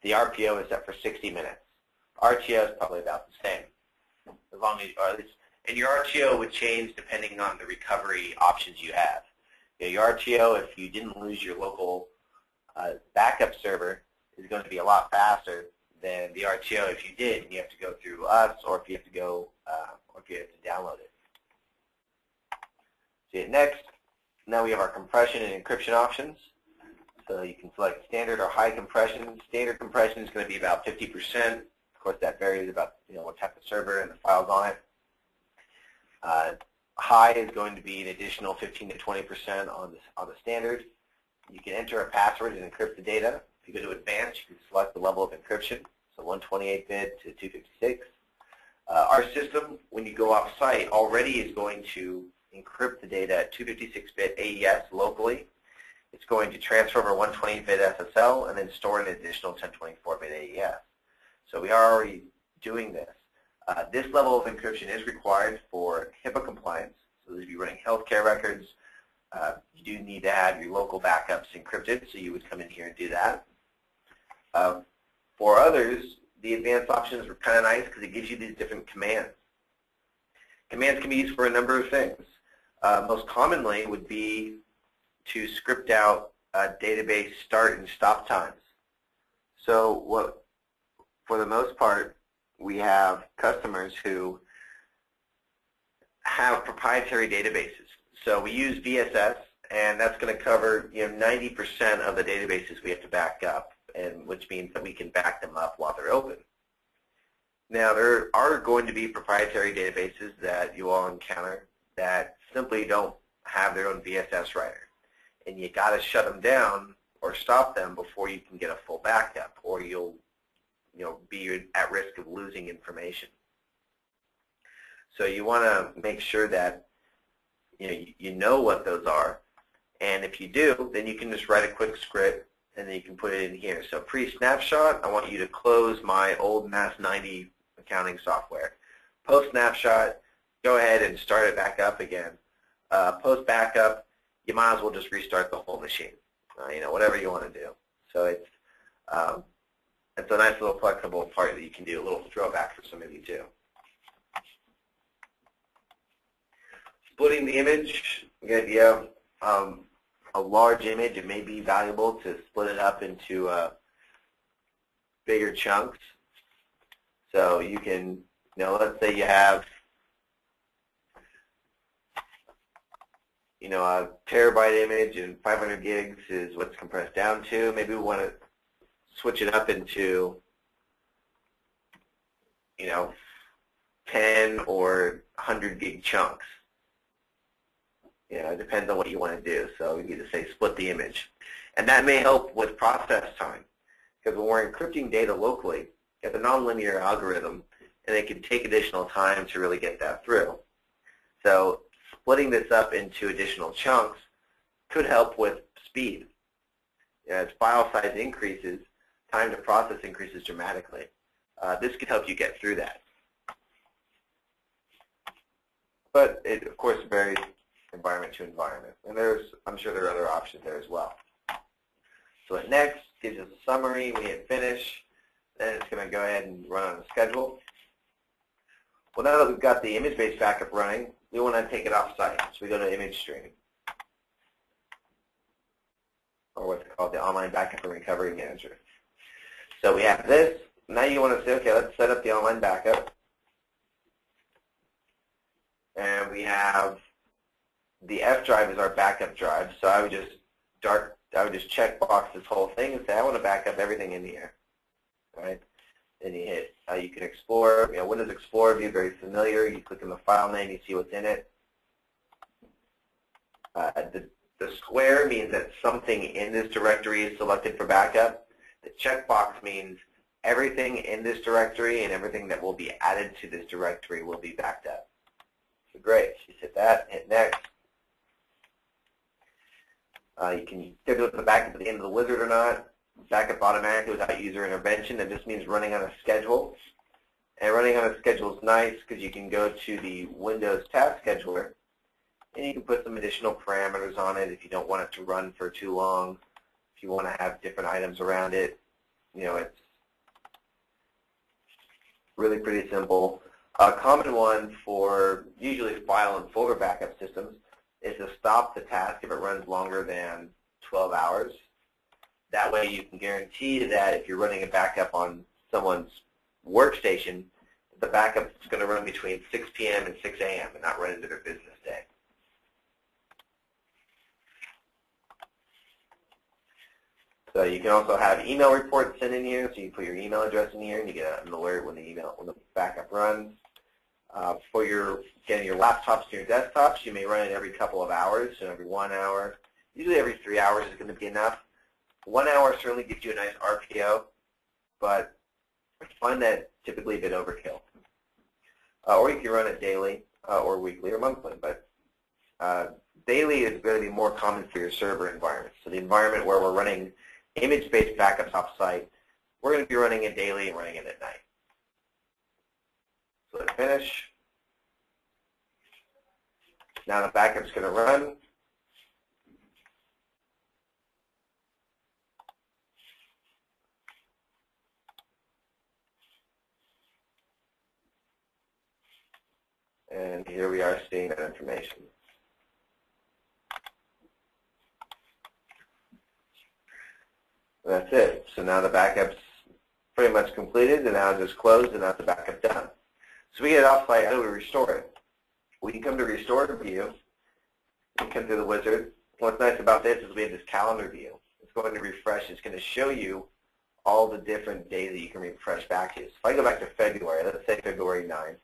The RPO is set for 60 minutes. RTO is probably about the same, as long as, or at least, and your RTO would change depending on the recovery options you have. Your RTO, if you didn't lose your local backup server, is going to be a lot faster than the RTO if you did, and you have to go through us, or if you have to go, or if you have to download it. See it next. Now we have our compression and encryption options. So you can select standard or high compression. Standard compression is going to be about 50%. Of course, that varies about what type of server and the files on it. High is going to be an additional 15 to 20% on the standard. You can enter a password and encrypt the data. If you go to advanced, you can select the level of encryption, so 128-bit to 256. Our system, when you go off-site, already is going to encrypt the data at 256-bit AES locally. It's going to transfer over 128-bit SSL and then store an additional 1024-bit AES. So we are already doing this. This level of encryption is required for HIPAA compliance. So if you're running healthcare records, you do need to have your local backups encrypted, so you would come in here and do that. For others, the advanced options are kind of nice because it gives you these different commands. Commands can be used for a number of things. Most commonly would be to script out database start and stop times. So for the most part, we have customers who have proprietary databases. So we use VSS, and that's going to cover 90% of the databases we have to back up, and which means that we can back them up while they're open. Now, there are going to be proprietary databases that you all encounter that simply don't have their own VSS writer, and you got to shut them down or stop them before you can get a full backup, or you'll be at risk of losing information. So you want to make sure that you know what those are, and if you do, then you can just write a quick script and then you can put it in here. So pre-snapshot, I want you to close my old Mass 90 accounting software. Post-snapshot, go ahead and start it back up again. Post-backup, you might as well just restart the whole machine. Whatever you want to do. So it's a nice little flexible part that you can do, a little throwback for some of you too. Splitting the image, good idea. A large image, it may be valuable to split it up into bigger chunks. So you can, let's say you have, a terabyte image and 500 gigs is what's compressed down to. Maybe we want to switch it up into, 10 or 100 gig chunks. It depends on what you want to do. So we need to say split the image. And that may help with process time. Because when we're encrypting data locally, it's a nonlinear algorithm, and it can take additional time to really get that through. So splitting this up into additional chunks could help with speed. As file size increases, time to process increases dramatically. This could help you get through that. But it, of course, varies environment to environment. And I'm sure there are other options there as well. So at next, gives us a summary. We hit finish. Then it's going to go ahead and run on a schedule. Well, now that we've got the image-based backup running, we want to take it off-site. So we go to image streaming, or what's called the online backup and recovery manager. So we have this. Now you want to say, okay, let's set up the online backup. And we have the F drive is our backup drive. So I would just check box this whole thing and say I want to back up everything in here. Right? Then you hit. You can explore. Windows Explorer view, very familiar. You click on the file name, you see what's in it. The square means that something in this directory is selected for backup. The checkbox means everything in this directory and everything that will be added to this directory will be backed up. So great. You hit that. Hit next. You can schedule the backup at the end of the wizard or not. Backup automatically without user intervention. That just means running on a schedule. And running on a schedule is nice because you can go to the Windows task scheduler and you can put some additional parameters on it if you don't want it to run for too long. If you want to have different items around it, Really pretty simple. A common one for usually file and folder backup systems is to stop the task if it runs longer than 12 hours. That way you can guarantee that if you're running a backup on someone's workstation, the backup is going to run between 6 p.m. and 6 a.m. and not run into their business day. So you can also have email reports sent in here, so you put your email address in here and you get an alert when the backup runs. For your laptops and your desktops, you may run it every couple of hours, so every 1 hour. Usually every 3 hours is going to be enough. 1 hour certainly gives you a nice RPO, but I find that typically a bit overkill. Or you can run it daily, or weekly, or monthly. But daily is going to be more common for your server environment. So the environment where we're running image-based backups off-site, we're going to be running it daily and running it at night. So let's finish. Now the backup's going to run. And here we are seeing that information. That's it. So now the backup's pretty much completed, and now it's just closed, and that's the backup done. So we get it off-site. How do we restore it? We can come to Restore View. We come through the wizard. What's nice about this is we have this calendar view. It's going to refresh. It's going to show you all the different days that you can refresh back to. So if I go back to February, let's say February 9th,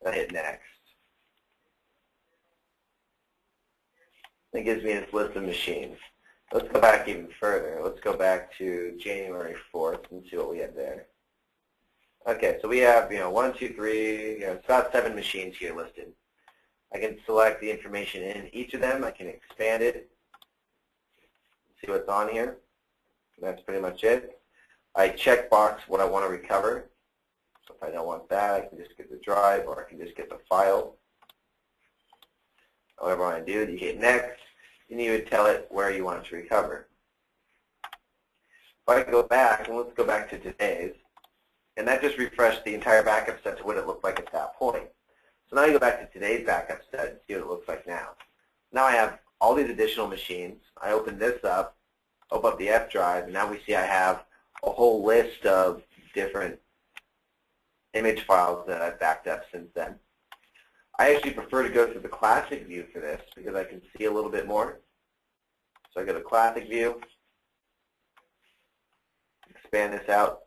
and I hit Next. It gives me this list of machines. Let's go back even further. Let's go back to January 4th and see what we have there. Okay, so we have, 1, 2, 3, it's about 7 machines here listed. I can select the information in each of them. I can expand it, see what's on here. That's pretty much it. I check box what I want to recover. So if I don't want that, I can just get the drive, or I can just get the file. However I want to do it, you hit Next, and you would tell it where you want it to recover. If I go back, and let's go back to today's, and that just refreshed the entire backup set to what it looked like at that point. So now you go back to today's backup set and see what it looks like now. Now I have all these additional machines. I open this up, open up the F drive, and now we see I have a whole list of different image files that I've backed up since then. I actually prefer to go through the classic view for this because I can see a little bit more. So I go to classic view, expand this out.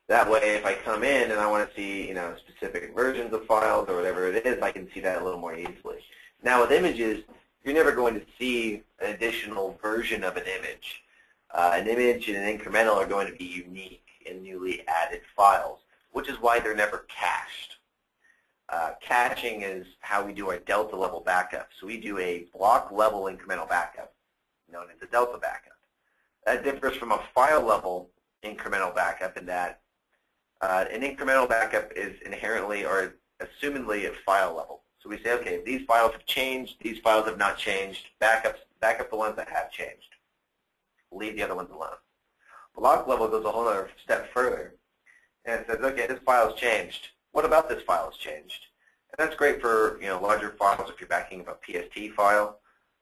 That way, if I come in and I want to see, specific versions of files or whatever it is, I can see that a little more easily. Now with images, you're never going to see an additional version of an image. An image and an incremental are going to be unique in newly added files, which is why they're never cached. Caching is how we do our delta level backup. So we do a block level incremental backup, known as a delta backup. That differs from a file level incremental backup in that an incremental backup is inherently or assumedly at file level. So we say, okay, these files have changed, these files have not changed, back up the ones that have changed. Leave the other ones alone. Block level goes a whole other step further and it says, okay, this file's changed. What about this file has changed? And that's great for larger files if you're backing up a PST file.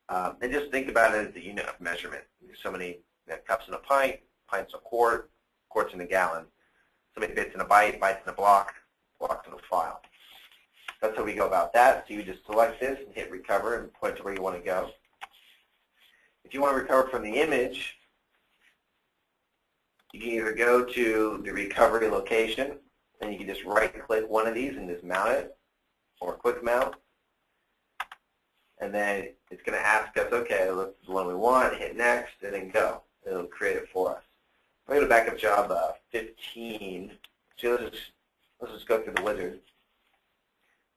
And just think about it as the unit of measurement. There's so many cups in a pint, pints in a quart, quarts in a gallon. So many bits in a byte, bytes in a block, blocks in a file. That's how we go about that. So you just select this and hit recover and point to where you want to go. If you want to recover from the image, you can either go to the recovery location, and you can just right-click one of these and just mount it, or quick mount. And then it's going to ask us, okay, this is the one we want, hit next, and then go. It'll create it for us. I'm going to backup job 15. So let's just go through the wizard.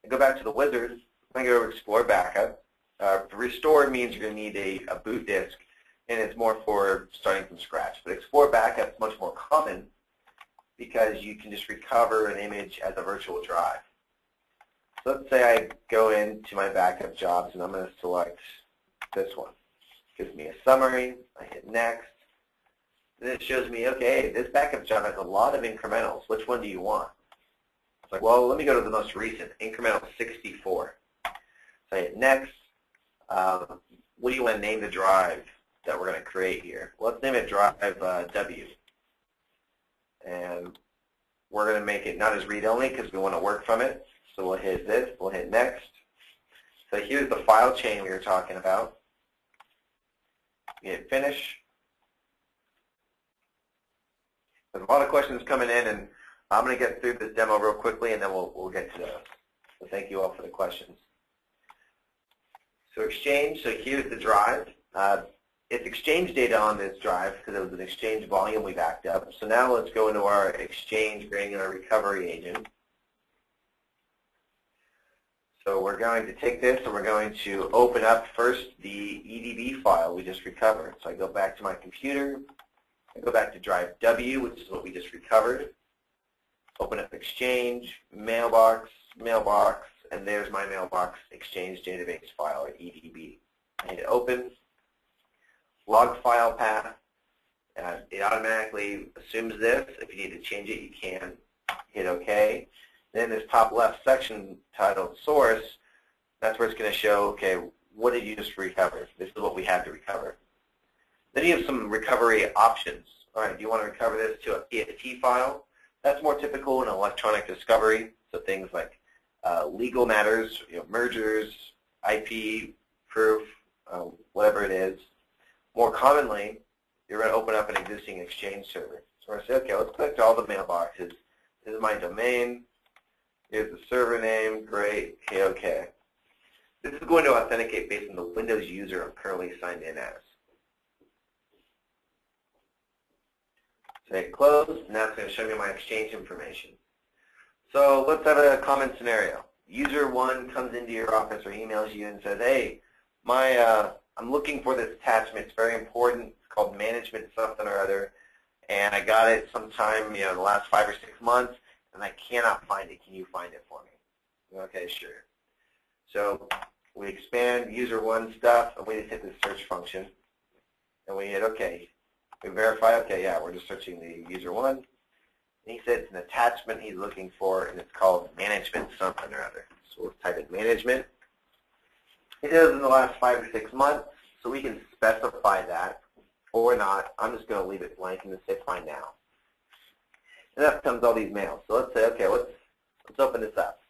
And go back to the wizard. I'm going to go to Explore Backup. Restore means you're going to need a boot disk, and it's more for starting from scratch. But Explore Backup is much more common because you can just recover an image as a virtual drive. So let's say I go into my backup jobs, and I'm going to select this one. It gives me a summary. I hit next. And it shows me, okay, this backup job has a lot of incrementals. Which one do you want? It's like, well, let me go to the most recent, incremental 64. So I hit next. What do you want to name the drive that we're going to create here? Well, let's name it drive W. And we're going to make it not as read-only because we want to work from it. So we'll hit this. We'll hit next. So here's the file chain we were talking about. You hit finish. There's a lot of questions coming in, and I'm going to get through this demo real quickly, and then we'll get to those. So thank you all for the questions. So Exchange, so here's the drive. It's Exchange data on this drive because it was an Exchange volume we backed up. So now let's go into our Exchange granular recovery agent. So we're going to take this and we're going to open up first the EDB file we just recovered. So I go back to my computer. I go back to drive W, which is what we just recovered. Open up Exchange, mailbox, mailbox, and there's my mailbox Exchange database file, or EDB. I hit open. Log file path. It automatically assumes this. If you need to change it, you can. Hit OK. Then this top left section titled source, that's where it's going to show, okay, what did you just recover? This is what we had to recover. Then you have some recovery options. All right, do you want to recover this to a PST file? That's more typical in electronic discovery. So things like legal matters, mergers, IP, proof, whatever it is. More commonly, you're going to open up an existing Exchange server. So we're going to say, okay, let's click to all the mailboxes. This is my domain. Here's the server name. Great. Okay, okay. This is going to authenticate based on the Windows user I'm currently signed in as. So hit close. Now it's going to show me my Exchange information. So let's have a common scenario. User 1 comes into your office or emails you and says, hey, I'm looking for this attachment. It's very important. It's called management something or other. And I got it sometime in the last 5 or 6 months, and I cannot find it. Can you find it for me? Okay, sure. So we expand user 1 stuff, and we just hit the search function. And we hit OK. We verify, okay, yeah, we're just searching the user 1. And he said it's an attachment he's looking for, and it's called management something or other. So we'll type in management. It is in the last 5 or 6 months, so we can specify that or not. I'm just going to leave it blank and just say find now. And up comes all these mails. So let's say, okay, let's open this up.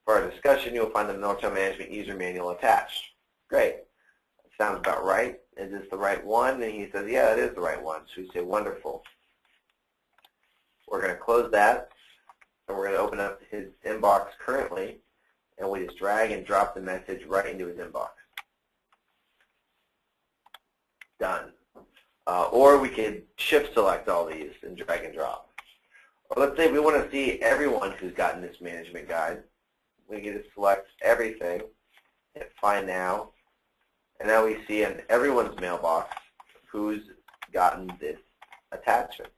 For our discussion, you'll find the Nortel Management User Manual attached. Great. That sounds about right. Is this the right one? And he says, yeah, it is the right one. So we say, wonderful. We're going to close that, and we're going to open up his inbox currently, and we just drag and drop the message right into his inbox. Done. Or we could shift select all these and drag and drop. Or let's say we want to see everyone who's gotten this management guide. We can just select everything, hit Find Now, and now we see in everyone's mailbox who's gotten this attachment.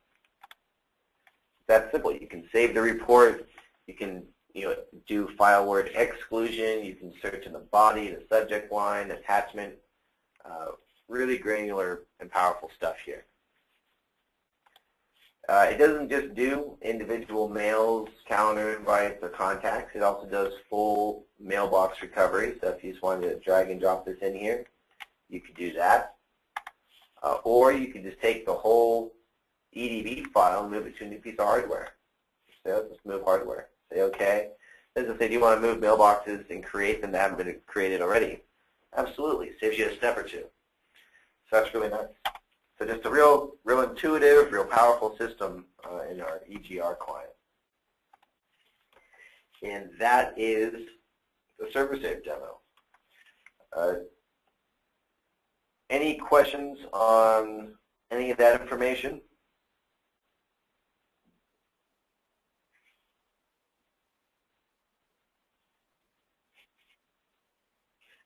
That's simple. You can save the report. You can do file word exclusion. You can search in the body, the subject line, attachment. Really granular and powerful stuff here. It doesn't just do individual mails, calendar invites, or contacts. It also does full mailbox recovery. So if you just wanted to drag and drop this in here, you could do that. Or you could just take the whole EDB file and move it to a new piece of hardware. So let's move hardware. Say OK. As I say, do you want to move mailboxes and create them that haven't been created already? Absolutely. Saves you a step or two. So that's really nice. So just a real intuitive, real powerful system in our EGR client. And that is the ServerSave demo. Any questions on any of that information?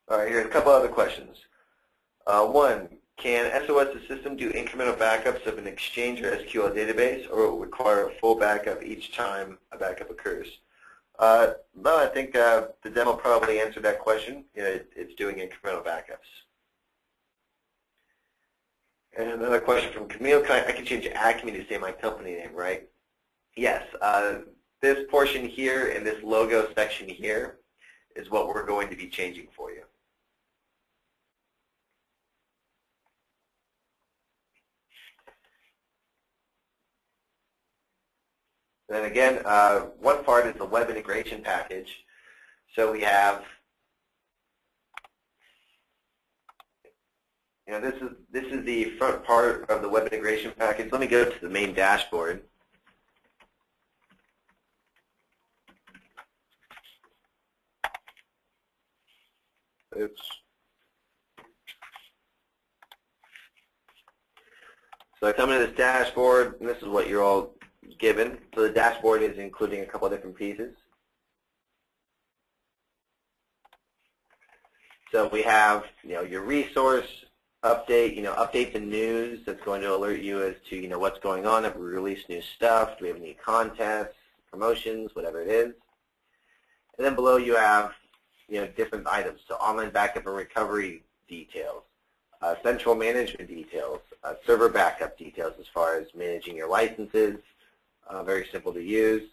All right, here's a couple other questions. One, can SOS's system do incremental backups of an Exchange or SQL database, or will it require a full backup each time a backup occurs? No, I think the demo probably answered that question. It's doing incremental backups. And another question from Camille, I can change Acme to say my company name, right? Yes. This portion here and this logo section here is what we're going to be changing for you. Then again, one part is the web integration package. So we have, this is the front part of the web integration package. Let me go to the main dashboard. Oops. So I come into this dashboard, and this is what you're all given. So the dashboard is including a couple of different pieces. So we have, your resource update, update the news that's going to alert you as to, what's going on. Have we released new stuff? Do we have any contests, promotions, whatever it is? And then below you have, different items. So online backup and recovery details, central management details, server backup details as far as managing your licenses. Very simple to use.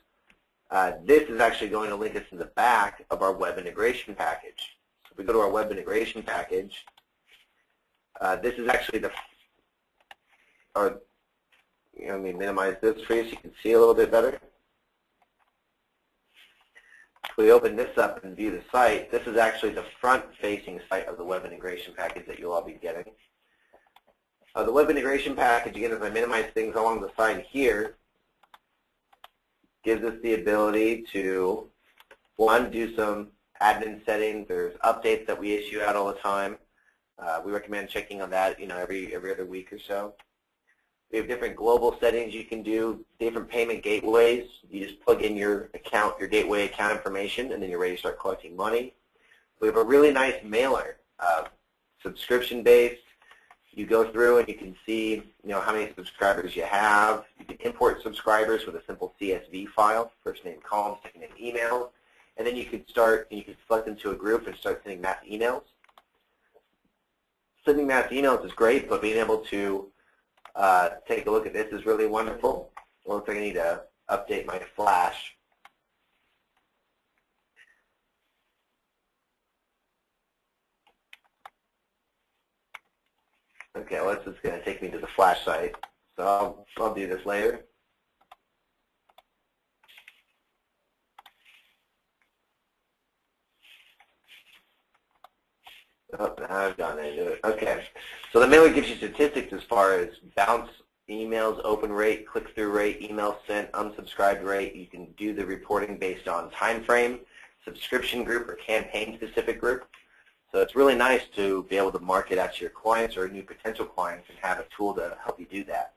This is actually going to link us in the back of our web integration package. So if we go to our web integration package, this is actually let me minimize this for you so you can see a little bit better. If we open this up and view the site, this is actually the front-facing site of the web integration package that you'll all be getting. The web integration package, again, as I minimize things along the side here, gives us the ability to, one, do some admin settings. There's updates that we issue out all the time. We recommend checking on that, every other week or so. We have different global settings you can do, different payment gateways. You just plug in your account, your gateway account information, and then you're ready to start collecting money. We have a really nice mailer, subscription-based. You go through and you can see, how many subscribers you have. You can import subscribers with a simple CSV file, first name, column, second name, email, and then you can select them to a group and start sending mass emails. Sending mass emails is great, but being able to take a look at this is really wonderful. It looks like I need to update my Flash. Okay, well, this is going to take me to the Flash site, so I'll do this later. Oh, now I've gone into it. Okay, so the mailer gives you statistics as far as bounce emails, open rate, click-through rate, email sent, unsubscribed rate. You can do the reporting based on time frame, subscription group, or campaign-specific group. So it's really nice to be able to market out to your clients or new potential clients and have a tool to help you do that.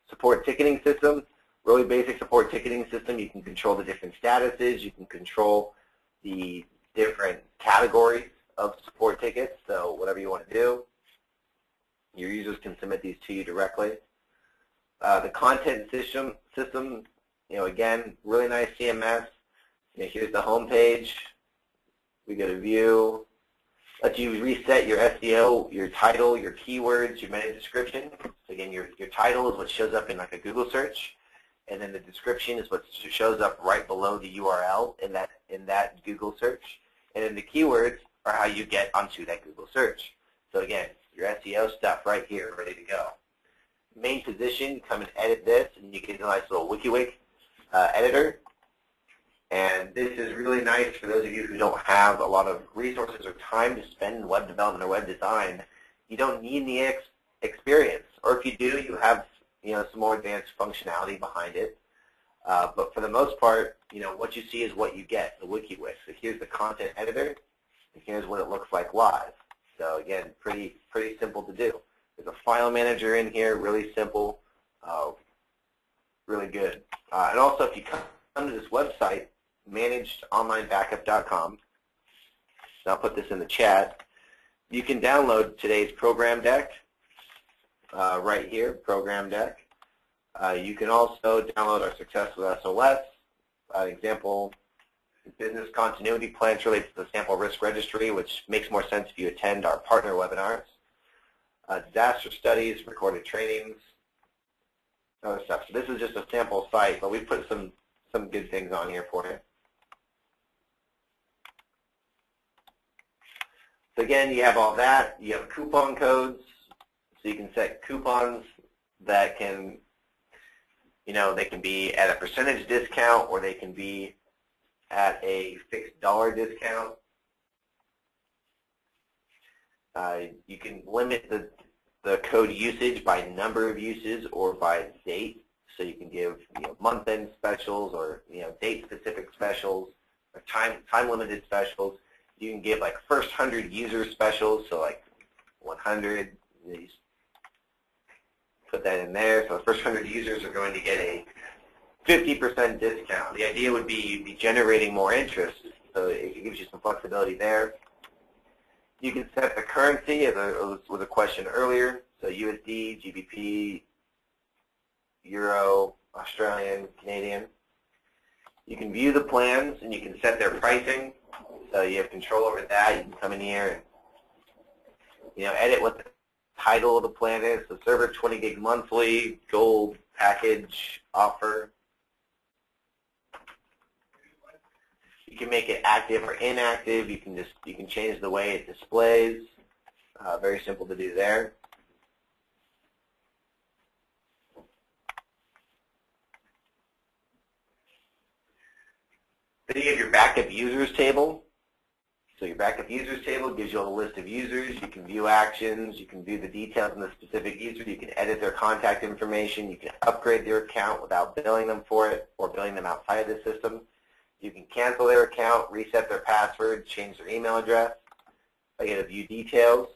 Support ticketing system, really basic support ticketing system. You can control the different statuses. You can control the different categories of support tickets, so whatever you want to do. Your users can submit these to you directly. The content system, again, really nice CMS. Here's the home page. We go to view. Lets you reset your SEO, your title, your keywords, your meta description. So again, your title is what shows up in like a Google search, and then the description is what shows up right below the URL in that Google search. And then the keywords are how you get onto that Google search. So again, your SEO stuff right here, ready to go. Main position, come and edit this, and you get a nice little WikiWiki editor. And this is really nice for those of you who don't have a lot of resources or time to spend in web development or web design. You don't need any experience, or if you do, you have some more advanced functionality behind it. But for the most part, what you see is what you get, the WikiWiki. So here's the content editor, and here's what it looks like live. So again, pretty simple to do. There's a file manager in here, really simple, really good. And also, if you come to this website, managedonlinebackup.com, and I'll put this in the chat, you can download today's program deck right here, program deck. You can also download our Success with SOS, example, business continuity plans related to the sample risk registry, which makes more sense if you attend our partner webinars. disaster studies, recorded trainings, other stuff. So this is just a sample site, but we put some good things on here for you. So again, you have all that. You have coupon codes, so you can set coupons that can, they can be at a percentage discount or they can be at a fixed dollar discount. You can limit the code usage by number of uses or by date. So you can give month-end specials or date-specific specials or time-limited specials. You can give like first 100 user specials, so like 100. You put that in there. So the first 100 users are going to get a 50% discount. The idea would be you'd be generating more interest, so it gives you some flexibility there. You can set the currency, as was a question earlier, so USD, GBP, Euro, Australian, Canadian. You can view the plans and you can set their pricing, so you have control over that. You can come in here and edit what the title of the plan is. So server 20 gig monthly, gold package offer. You can make it active or inactive. You can change the way it displays. Very simple to do there. Then you have your backup users table. So your backup users table gives you a list of users. You can view actions. You can view the details on the specific user. You can edit their contact information. You can upgrade their account without billing them for it or billing them outside the system. You can cancel their account, reset their password, change their email address. I get to view details.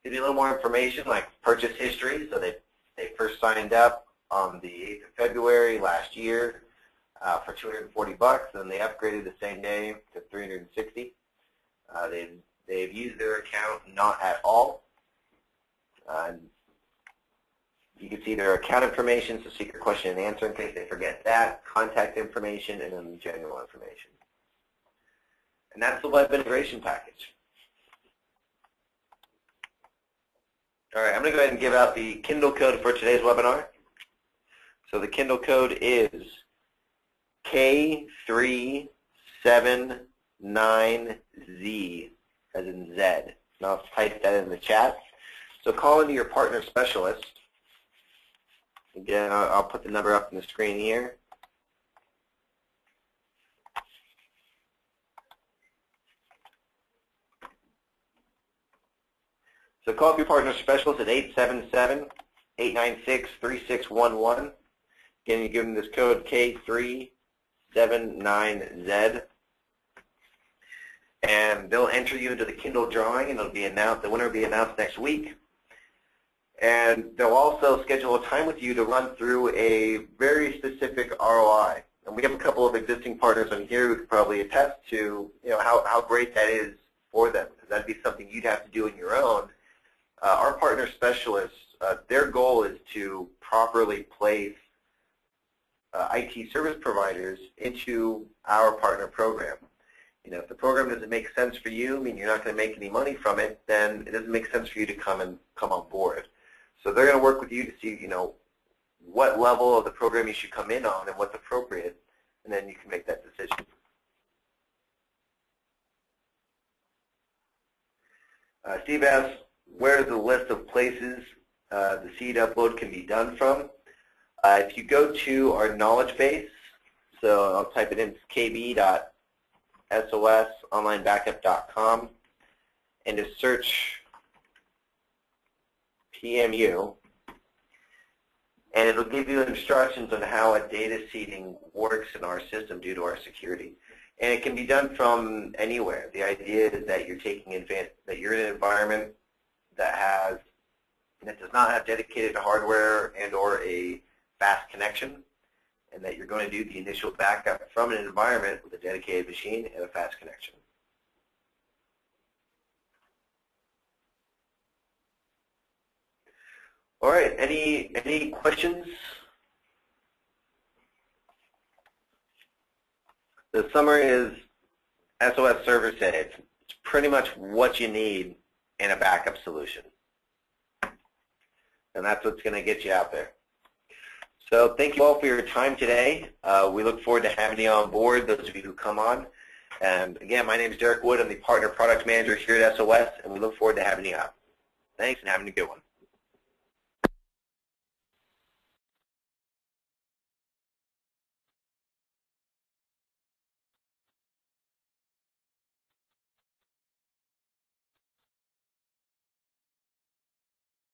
Give you a little more information like purchase history. So they first signed up on the 8th of February last year for $240, and they upgraded the same day to $360. They've used their account not at all. You can see their account information, so secret question and answer in case they forget that, contact information, and then general information. And that's the web integration package. All right, I'm going to go ahead and give out the Kindle code for today's webinar. So the Kindle code is K379Z, as in Z. Now I'll type that in the chat. So call into your partner specialist. Again, I'll put the number up on the screen here. So call up your partner specialist at 877-896-3611. Again, you give them this code K379Z. And they'll enter you into the Kindle drawing, and it'll be announced. The winner will be announced next week. And they'll also schedule a time with you to run through a very specific ROI. And we have a couple of existing partners on here who could probably attest to how great that is for them, because that'd be something you'd have to do on your own. Our partner specialists, their goal is to properly place IT service providers into our partner program. If the program doesn't make sense for you, you're not going to make any money from it, then it doesn't make sense for you to come on board. So they're going to work with you to see, what level of the program you should come in on and what's appropriate, and then you can make that decision. Steve asks, where is the list of places the seed upload can be done from? If you go to our knowledge base, so I'll type it in, kb.sosonlinebackup.com, and to search PMU, and it'll give you instructions on how a data seeding works in our system due to our security. And it can be done from anywhere. The idea is that you're taking advantage, that you're in an environment that does not have dedicated hardware and or a fast connection, and that you're going to do the initial backup from an environment with a dedicated machine and a fast connection. All right, any questions? The summary is SOS ServerSave. It's pretty much what you need and a backup solution. And that's what's going to get you out there. So thank you all for your time today. We look forward to having you on board, those of you who come on. And again, my name is Derek Wood. I'm the Partner Product Manager here at SOS, and we look forward to having you out. Thanks, and having a good one.